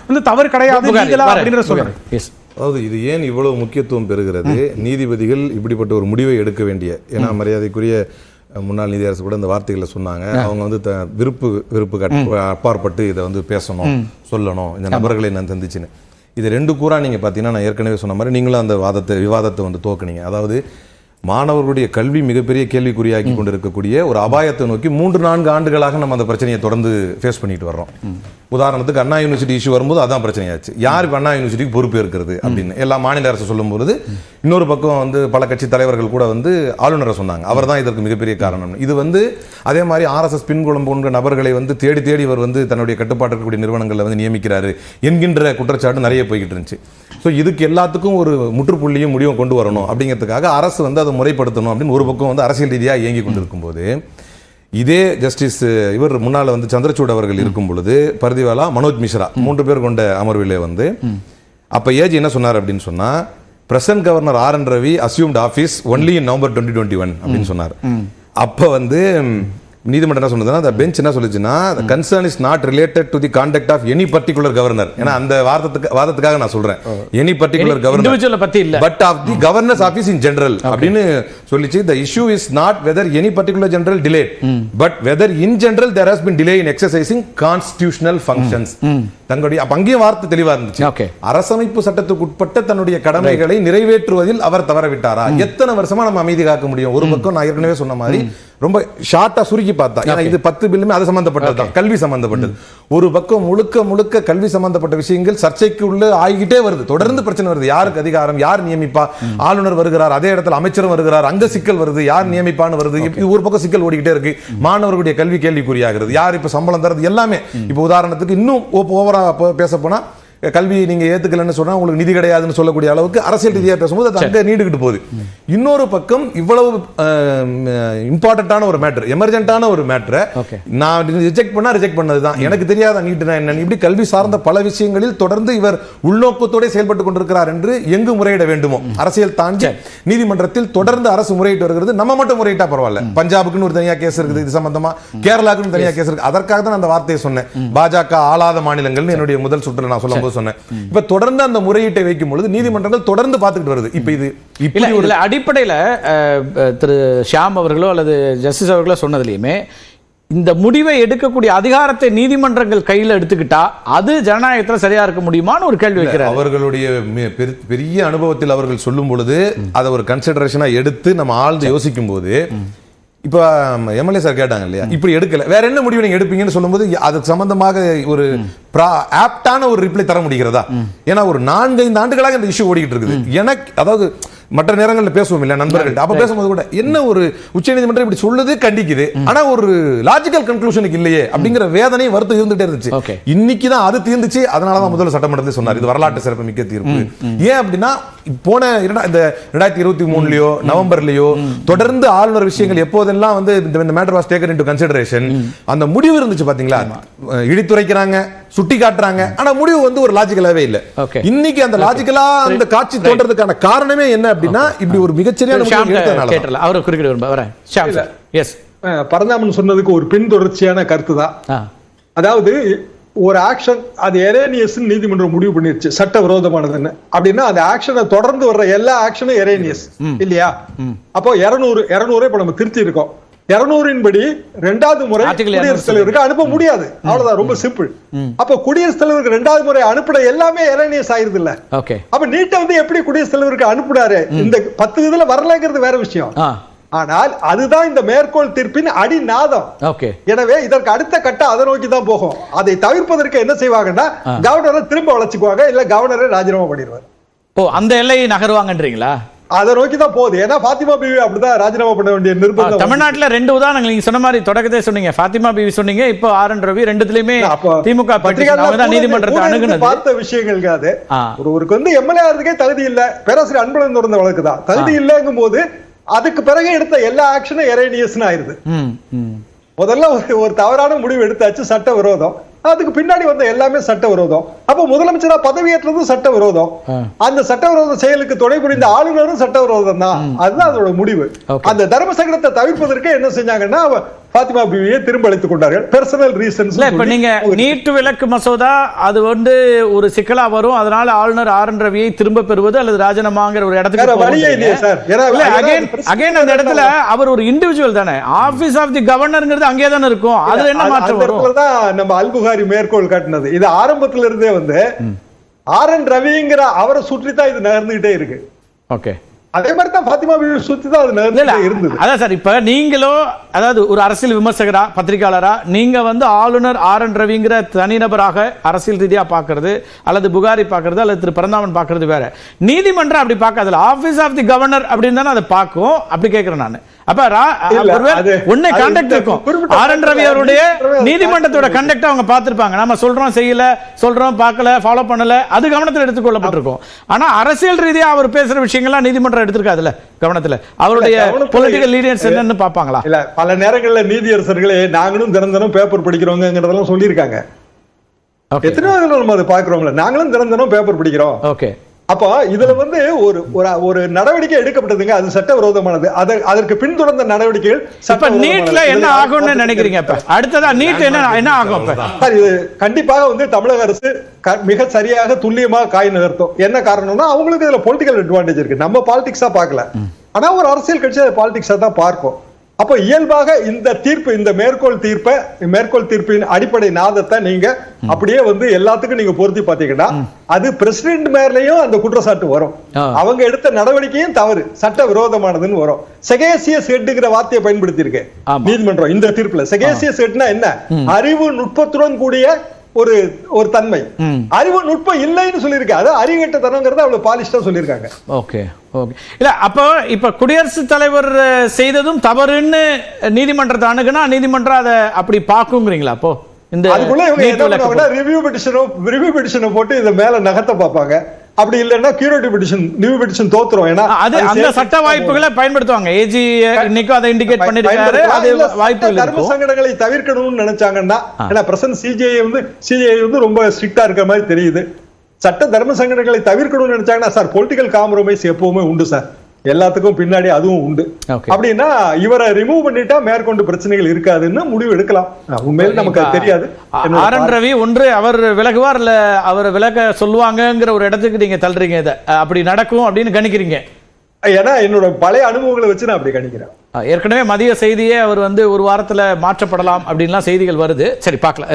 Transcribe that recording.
வந்து தவறு கிடையாது அப்படின்ற சொல்றேன். அதாவது இது ஏன் இவ்வளவு முக்கியத்துவம் பெறுகிறது, நீதிபதிகள் இப்படிப்பட்ட ஒரு முடிவை எடுக்க வேண்டிய, ஏன்னா மரியாதைக்குரிய முன்னாள் நீதியரசு கூட இந்த வார்த்தைகளை சொன்னாங்க, அவங்க வந்து விருப்பு அப்பாற்பட்டு இதை வந்து பேசணும், சொல்லணும், இந்த நபர்களை நான் சந்திச்சுன்னு. இது ரெண்டு கூறா நீங்க பார்த்தீங்கன்னா நான் ஏற்கனவே சொன்ன மாதிரி நீங்களும் அந்த விவாதத்தை வந்து தோக்குனீங்க. அதாவது மாணவர்களுடைய கல்வி மிகப்பெரிய கேள்விக்குறியாக்கி கொண்டு இருக்கக்கூடிய ஒரு அபாயத்தை நோக்கி 3-4 ஆண்டுகளாக நம்ம அந்த பிரச்சனையை தொடர்ந்து ஃபேஸ் பண்ணிட்டு வர்றோம். உதாரணத்துக்கு அண்ணா யூனிவர்சிட்டி இஷ்யூ வரும்போது அதான் பிரச்சனையாச்சு, யார் இப்போ அண்ணா யூனிவர்சிட்டிக்கு பொறுப்பு இருக்கிறது அப்படின்னு எல்லா மாநில அரசு சொல்லும்போது இன்னொரு பக்கம் வந்து பல கட்சி தலைவர்கள் கூட வந்து ஆளுநரை சொன்னாங்க, அவர் தான் இதற்கு மிகப்பெரிய காரணம். இது வந்து அதே மாதிரி ஆர்எஸ்எஸ் பின்குளம் போன்ற நபர்களை வந்து தேடி இவர் வந்து தன்னுடைய கட்டுப்பாட்டு இருக்கக்கூடிய நிறுவனங்களில் வந்து நியமிக்கிறாரு என்கின்ற குற்றச்சாட்டு நிறைய போய்கிட்டு இருந்துச்சு. ஸோ இதுக்கு எல்லாத்துக்கும் ஒரு முற்றுப்புள்ளியும் முடிவும் கொண்டு வரணும் அப்படிங்கிறதுக்காக அரசு வந்து அதை முறைப்படுத்தணும் அப்படின்னு ஒரு பக்கம் வந்து அரசியல் ரீதியாக இயங்கி கொண்டிருக்கும் போது, இதே ஜஸ்டிஸ் இவர் முன்னால் வந்து சந்திரசூட் அவர்கள் இருக்கும் பொழுது பர்திவாலா, மனோஜ் மிஸ்ரா 3 பேர் கொண்ட அமர்விலே வந்து அப்ப ஏஜி என்ன சொன்னார் அப்படின்னு சொன்னா, present governor R. N.. Ravi assumed office only in November 2021 அப்படின்னு சொன்னார். அப்ப வந்து நீதிமன்றம் என்ன சொன்னதுன்னா, அந்த பெஞ்ச் என்ன சொல்லுச்சுன்னா, concern is not related to the conduct of any particular governor. ஏன்னா அந்த வாதத்துக்காக நான் சொல்றேன், எனி பர்டிகுலர் கவர்னர் பத்தி இல்ல, but of the governor's office in general அப்படின்னு சொல்லிச்சு. The issue is not whether any particular general delayed, but whether in general there has been delay in exercising constitutional functions. தங்களுடைய அங்கேயும் வார்த்தை தெளிவா இருந்துச்சு, அரசமைப்பு சட்டத்துக்கு உட்பட்ட தன்னுடைய கடமைகளை நிறைவேற்றுவதில் அவர் தவறவிட்டாரா? எத்தனை வருஷமா நம்ம அமைதி காக்க முடியும்? ஒரு பக்கம் நான் ஏற்கனவே சொன்ன மாதிரி ரொம்ப ஷார்ட்டா சுருக்கி பார்த்தா, ஏன்னா இது 10 பில்லுமே அது சம்பந்தப்பட்டது தான், கல்வி சம்பந்தப்பட்டது. ஒரு பக்கம் முழுக்க கல்வி சம்பந்தப்பட்ட விஷயங்கள் சர்ச்சைக்கு உள்ள ஆகிட்டே வருது, தொடர்ந்து பிரச்சனை வருது. யாருக்கு அதிகாரம், யார் நியமிப்பா? ஆளுநர் வருகிறார், அதே இடத்துல அமைச்சரும் வருகிறார், அங்க சிக்கல் வருது, யார் நியமிப்பான்னு வருது. இது ஒரு பக்கம் சிக்கல் ஓடிக்கிட்டே இருக்கு. மாணவர்களுடைய கல்வி கேள்விக்குறியாகிறது, யார் இப்ப சம்பளம் தரது, எல்லாமே. இப்ப உதாரணத்துக்கு இன்னும் ஓவரா பேச போனா, கல்வி நீங்க ஏத்துக்கலன்னு சொன்னா உங்களுக்கு நிதி கிடையாதுன்னு சொல்லக்கூடிய அளவுக்கு அரசியல் ரீதியாக பேசும்போது அது அங்கே நீண்டுகிட்டு போகுது. இன்னொரு பக்கம் இவ்வளவு இம்பார்ட்டன்டான ஒரு மேட்டர், எமர்ஜென்ட்டான ஒரு மேட்டரை நான் ரிஜெக்ட் பண்ணதுதான், எனக்கு தெரியாத நீட்டுனா என்ன, இப்படி கல்வி சார்ந்த பல விஷயங்களில் தொடர்ந்து இவர் உள்நோக்கத்தோட செயல்பட்டு கொண்டிருக்கிறார் என்று எங்கு முறையிட வேண்டுமோ அரசியல் தாண்டி நீதிமன்றத்தில் தொடர்ந்து அரசு முறையிட்டு வருகிறது. நம்ம மட்டும் முறையிட்டா பரவாயில்ல, பஞ்சாபுக்குன்னு ஒரு தனியா கேஸ் இருக்குது இது சம்பந்தமா, கேரளாவுக்குன்னு தனியா கேஸ் இருக்கு. அதற்காக தான் அந்த வார்த்தையை சொன்னேன், பாஜக ஆளாத மாநிலங்கள் என்னுடைய முதல் சுற்று நான் சொல்லும்போது சொன்னேன். இப்ப தொடர்ந்து அந்த முறையீட்டை வைக்கும் பொழுது நீதிமன்றங்கள் தொடர்ந்து பார்த்துக்கிட்டு வருது. இப்ப இது அடிப்படையில் திரு ஷியாம் அவர்களோ அல்லது ஜஸ்டிஸ் அவர்களோ சொன்னதுலயுமே இந்த முடிவை எடுக்கக்கூடிய அதிகாரத்தை நீதிமன்றங்கள் கையில் எடுத்துக்கிட்டா அது ஜனநாயகத்தில் சரியா இருக்க முடியுமான்னு ஒரு கேள்வி வைக்கிறார். அவர்களுடைய பெரிய அனுபவத்தில் அவர்கள் சொல்லும் பொழுது அதை ஒரு கன்சிடரேஷனா எடுத்து நம்ம ஆழ்ந்து யோசிக்கும் போது, இப்ப எம்எல்ஏ சார் கேட்டாங்க இல்லையா, இப்படி எடுக்கல வேற என்ன முடிவு நீங்க எடுப்பீங்கன்னு சொல்லும்போது அது சம்பந்தமாக ஒரு ஆப்டான ஒரு ரிப்ளை தர முடிகிறதா? ஏன்னா ஒரு 4-5 ஆண்டுகளாக இந்த இஷ்யூ ஓடிக்கிட்டு இருக்குது. எனக்கு அதாவது மற்ற நேரங்களில் பேசுவோம் இல்ல நண்பர்கள், அப்ப பேசும்போது கூட என்ன ஒரு உச்சநீதிமன்றம் இப்படி சொல்லுது, கண்டிக்குது, ஆனா ஒரு லாஜிக்கல் கன்க்ளூஷனுக்கு இல்லையே அப்படிங்கிற வேதனை வருத்தம் இருந்துட்டே இருந்துச்சு. இன்னைக்கு தான் அது தீர்ந்துச்சு. அதனாலதான் முதல்ல சட்டமன்றத்தில் சொன்னார் இது வரலாற்று சிறப்பு மிக்க தீர்ப்பு. ஏன் அப்படின்னா போன 2023 நவம்பர்லயோ தொடர்ந்து ஆளுநர் விஷயங்கள் எப்போதெல்லாம் வந்து இந்த matter was taken into consideration, அந்த முடிவு இருந்துச்சு பாத்தீங்களா, இடித்துரைக்கிறாங்க, சுட்டி காட்டுறாங்க, ஆனா முடிவு வந்து ஒரு லாஜிக்கலாவே இல்ல. இன்னைக்கு அந்த லாஜிக்கலா அந்த காட்சி தோன்றதுக்கான காரணமே என்ன அப்படின்னா இப்படி ஒரு மிகச்சரியான பரந்தாமன் சொன்னதுக்கு ஒரு பின் தொடர்ச்சியான கருத்து தான். அதாவது ஒரு ஆக்ஷன் அது எரேனியஸ் நீதிமன்றம் முடிவு பண்ணிருச்சு சட்ட விரோதமானதுன்னு அப்படின்னா அந்த ஆக்ஷனை தொடர்ந்து வர்ற எல்லா ஆக்ஷனும் எரேனியஸ் இல்லையா? அப்போ 200 இப்ப நம்ம திருத்தி இருக்கோம். 200 படி 2வது முறை குடியரசுத் தலைவருக்கு அனுப்ப முடியாது, அவ்வளவுதான், ரொம்ப சிம்பிள். அப்ப குடியரசுத் தலைவருக்கு 2வது முறை அனுப்புற எல்லாமே எரேனியஸ் ஆயிருது இல்ல. அப்ப நீட்டை வந்து எப்படி குடியரசுத் தலைவருக்கு அனுப்புனாரு, இந்த 10 இதுல வரலங்கிறது வேற விஷயம். ஆனால் அதுதான் இந்த மேற்கோள் தீர்ப்பின் அடிநாதம். எனவே இதற்கு அடுத்த கட்டம் அதை நோக்கி தான் போகும். அதை தவிர்ப்பதற்கு என்ன செய்வாங்கன்னா கவர்னரை திரும்ப வளர்ச்சிக்குவாங்க, இல்ல கவர்னரை ராஜினாமா பண்ணிடுவார். அந்த எல்லையை நகருவாங்கன்றீங்களா? அதை நோக்கி தான் போகுது. ஏன்னா பாத்திமா பிவி அப்படிதான் ராஜினாமா பண்ண வேண்டிய நிர்பந்தம். தமிழ்நாட்டில் 2 உதாரணங்கள் நீங்க சொன்ன மாதிரி தொடக்கத்தை சொன்னீங்க, பாத்திமா பிவி சொன்னீங்க, இப்போ ஆர்.என். ரவி, ரெண்டுலயுமே திமுக நீதிமன்றத்தை அணுகுனது பார்த்த விஷயங்கள். அது ஒருவருக்கு வந்து எம்எல்ஏ ஆகிறதுக்கே தகுதி இல்ல, பேராசிரியர் அன்பழகன் தொடர்ந்த வழக்கு தான், தகுதி இல்லைங்கும் போது அதுக்கு பிறகு எடுத்த எல்லா ஆக்ஷனும் எரேனியஸ் ஆயிருது. முதல்ல ஒரு தவறான முடிவு எடுத்தாச்சு, சட்ட விரோதம். அதுக்கு பின்னாடி வந்த எல்லாமே சட்ட விரோதம். அப்ப முதலமைச்சரா பதவியேற்றதும் சட்ட விரோதம். அந்த சட்ட விரோத செயலுக்கு துணை புரிந்த ஆளுநரும் சட்ட விரோதம் தான். அதுதான் அதோட முடிவு. அந்த தர்ம சங்கடத்தை தவிர்ப்பதற்கு என்ன செஞ்சாங்கன்னா பாத்திமா பிவியை திரும்ப அழைத்துக் கொண்டார்கள். Personal reasons. இப்ப நீங்க நீட் விலக்கு மசோதா அது ஒரு சிக்கலா வரும், அதனால ஆளுநர் RN ரவியை திரும்ப பெறுவது அல்லது ராஜினாமாங்கிற ஒரு இடத்துக்கு வழியே இல்லையே சார். அகைன் அந்த இடத்துல அவர் ஒரு இண்டிவிஜுவல் தானே, ஆபீஸ் ஆஃப் தி கவர்னர்ங்கிறது அங்கே தானே இருக்கும். அதுல என்ன மாற்றம் வரும்? நம்ம அல்புகாரி மேற்கோள் காட்டினது இது ஆரம்பத்துல இருந்தே RN ரவிங்கிற அவரை சுற்றித்தான் இது நகர்ந்துகிட்டே இருக்கு. ஓகே, அதே மாதிரி தான் பாத்திமா பிவி சுத்தி தான் அது நகர்ந்துகிட்டே இருந்தது. அதான் சார், இப்ப நீங்களோ அதாவது ஒரு அரசியல் விமர்சகரா பத்திரிகையாளரா நீங்க ஆளுநர் RN ரவிங்கிற தனிநபராக அரசியல் ரீதியா பாக்குறது அல்லது புகாரி பாக்குறது அல்லது திரு பரந்தாமன் பாக்குறது வேற. நீதிமன்றம் அப்படி பார்க்காதுல, ஆபீஸ் ஆஃப் தி கவர்னர் அப்படின்னு தானே அதை பார்க்கும். அப்படி கேட்கிறேன் நான். அப்ப ஒண்ணு கான்டாக்ட் இருக்கும். RN ரவி அவருடைய நீதிமன்றத்தோட கண்டக்ட் அவங்க பார்த்திருப்பாங்க. நம்ம சொல்றோம் செய்யல, சொல்றோம் பார்க்கல, ஃபாலோ பண்ணல, அது கவனத்தில் எடுத்துக்கொள்ளப்பட்டிருக்கும். ஆனா அரசியல் ரீதியா அவர் பேசுற விஷயங்கள்லாம் நீதிமன்றம் எடுத்திருக்காதுல்ல கவனத்துல. அவருடைய பொலிட்டிக்கல் லீடர்ஸ் என்னன்னு பாப்பாங்களா? இல்ல, பல நேரங்கள்ல நீதியரசர்களே நாங்களும் தினம் பேப்பர் படிக்கிறோங்கிறதெல்லாம் சொல்லியிருக்காங்க. எத்தனை நம்ம அதை பாக்குறோம்ல, நாங்களும் தினம் பேப்பர் படிக்கிறோம். ஓகே, அப்போ இதுல ஒரு நடவடிக்கை எடுக்கப்பட்டதுங்க, அது சட்டவிரோதமானது. அதற்கு பின்தொடர்ந்த நடவடிக்கைகள் நீட்ல என்ன ஆகும்னு நினைக்கிறீங்க? அடுத்ததா நீட் என்ன ஆகும்? இது கண்டிப்பாக தமிழக அரசு மிக சரியாக துல்லியமாக காய் நகர்த்தும். என்ன காரணம்னா அவங்களுக்கு இதுல பொலிட்டிக்கல் அட்வான்டேஜ் இருக்கு. நம்ம பாலிடிக்ஸா பார்க்கல, ஆனா ஒரு அரசியல் கட்சி அதை பாலிடிக்ஸா தான் பார்க்கும். அப்போ இயல்பாக இந்த தீர்ப்பு, இந்த மேற்கோள் தீர்ப்பின் அடிப்படை நாதத்தை நீங்க அப்படியே எல்லாத்துக்கும் நீங்க பொருத்தி பாத்தீங்கன்னா அது பிரசிடென்ட் மேலயும் அந்த குற்றச்சாட்டு வரும். அவங்க எடுத்த நடவடிக்கையும் தவறு, சட்ட விரோதமானதுன்னு வரும். செகேசியஸ் ஹெட்ங்கிற வார்த்தையை பயன்படுத்தி இருக்கு நீதிமன்றம் இந்த தீர்ப்புல. செகேசியஸ் ஹெட்னா என்ன? அறிவு நுட்பத்துடன் கூடிய ஒரு தன்மை. அறிவு நுட்பம் இல்லைன்னு சொல்லியிருக்காங்க. அது அறிவுகட்ட தனங்கிறது அவ்வளவு பாலிஷ்டா சொல்லியிருக்காங்க. Okay okay. இல்ல அப்போ இப்ப குடியரசுத் தலைவர் செய்ததும் தவறுன்னு நீதிமன்றத்தை அணுகுனா நீதிமன்றம் அதை அப்படி பாக்குங்கிறீங்களா? அப்போ இந்த அதுக்குள்ள இவங்க என்ன பண்ணுவாங்கன்னா ரிவ்யூ பெட்டிஷனை போட்டு இத மேல நகர்த்த பார்ப்பாங்க. அப்படி இல்லன்னா கியூரேட்டிவ் பெட்டிஷன் தோத்துறோம். ஏன்னா அது அந்த சட்ட வாய்ப்புகளை பயன்படுத்துவாங்க. ஏஜி இன்னைக்கு அதை இண்டிகேட் பண்ணிருக்காரு. அது வாய்ப்புகள் தர்ம சங்கடங்களை தவிர்க்கணும்னு நினைச்சாங்கன்னா, ஏன்னா பிரசன்ட் சிஜிஐ ரொம்ப ஸ்ட்ரிக்ட்டா இருக்கிற மாதிரி தெரியுது. சட்ட தர்ம சங்கடங்களை தவிர்க்கணும்னு நினைச்சாங்கன்னா சார் பொலிட்டிக்கல் காம்ப்ரமைஸ் எப்பவுமே உண்டு சார், எல்லாத்துக்கும் பின்னாடி அதுவும் உண்டு. அப்படின்னா இவரை ரிமூவ் பண்ணிட்டா மேற்கொண்டு பிரச்சனைகள் இருக்காதுன்னு முடிவு எடுக்கலாம். உண்மையில நமக்கு தெரியாது. RN ரவி ஒன்று அவர் விலகுவார் இல்ல அவர் விலக சொல்லுவாங்கங்கிற ஒரு இடத்துக்கு நீங்க தள்ளுறீங்க. இதை அப்படி நடக்கும் அப்படின்னு கணிக்கிறீங்க? ஏன்னா என்னோட பழைய அனுபவங்களை வச்சு நான் அப்படி கணிக்கிறேன். ஏற்கனவே மதிய செய்தியே அவர் ஒரு வாரத்துல மாற்றப்படலாம் அப்படின்லாம் செய்திகள் வருது. சரி, பார்க்கலாம்.